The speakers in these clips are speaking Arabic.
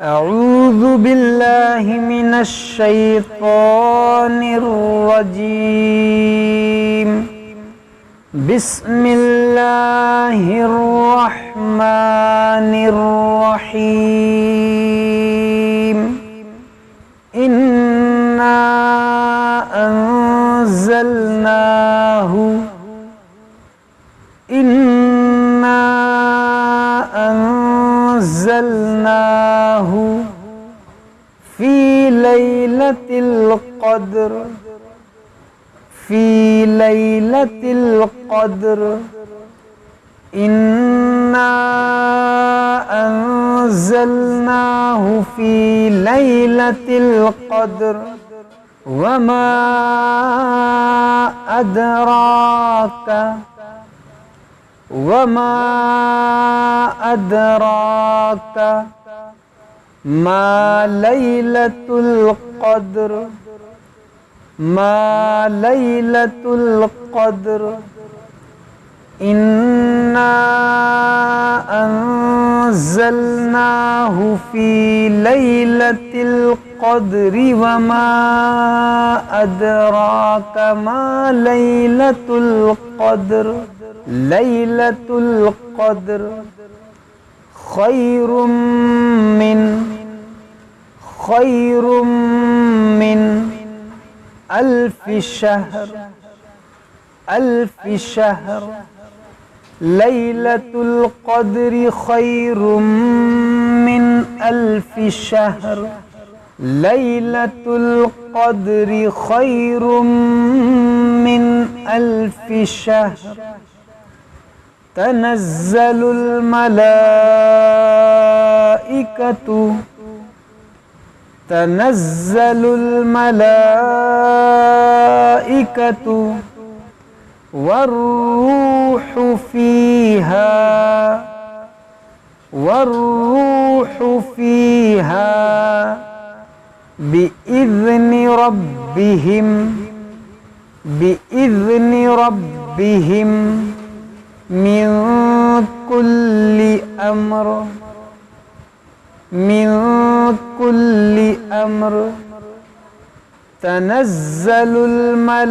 أعوذ بالله من الشيطان الرجيم. بسم الله الرحمن الرحيم. إنا أنزلناه في ليلة القدر. إنا أنزلناه في ليلة القدر وما أدراك ما ليلة القدر. إنا أنزلناه في ليلة القدر وما أدراك ما ليلة القدر. ليلة القدر خير من ألف شهر. ليلة القدر خير من ألف شهر. ليلة القدر خير من ألف شهر. تنزل الملائكة والروح فيها بإذن ربهم من كل أمر. تنزل الملائكة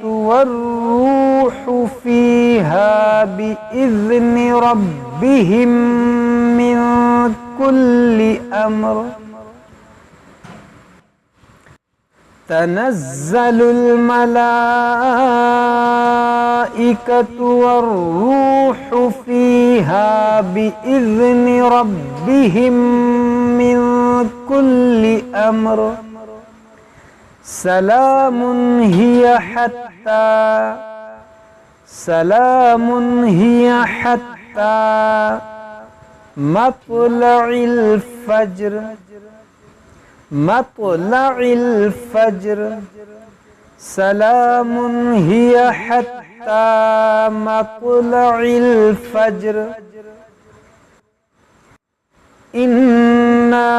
والروح فيها بإذن ربهم من كل أمر. تنزل الملائكة والروح فيها بإذن ربهم من كل أمر. سلام هي حتى مطلع الفجر. سلام هي حتى مطلع الفجر. إنا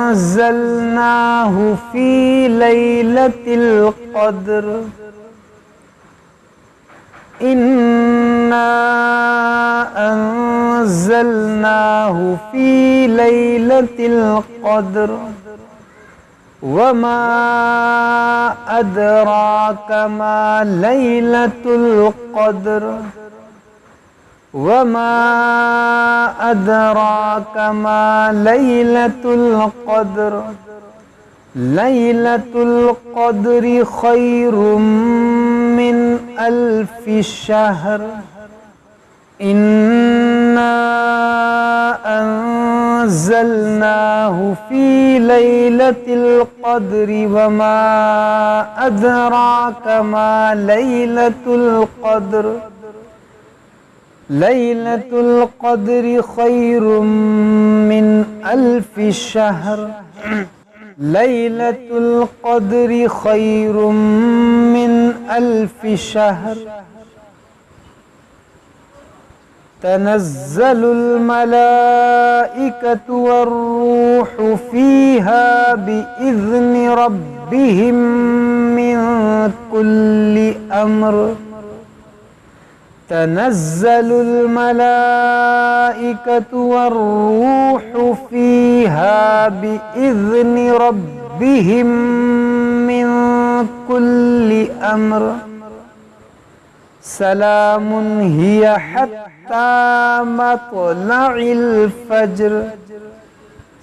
أنزلناه في ليلة القدر. إنا أنزلناه في ليلة القدر وما أدراك ما ليلة القدر. وما أدراك ما ليلة القدر. ليلة القدر خير من ألف شهر. إنا أنزلناه في ليلة القدر وما أدراك ما ليلة القدر. ليلة القدر خير من ألف شهر. ليلة القدر خير من ألف شهر. تنزل الملائكة والروح فيها بإذن ربهم من كل أمر. تنزل الملائكة والروح فيها بإذن ربهم من كل أمر سلام هي حتى مطلع الفجر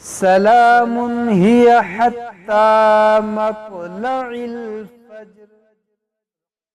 سلام هي حتى مطلع الفجر.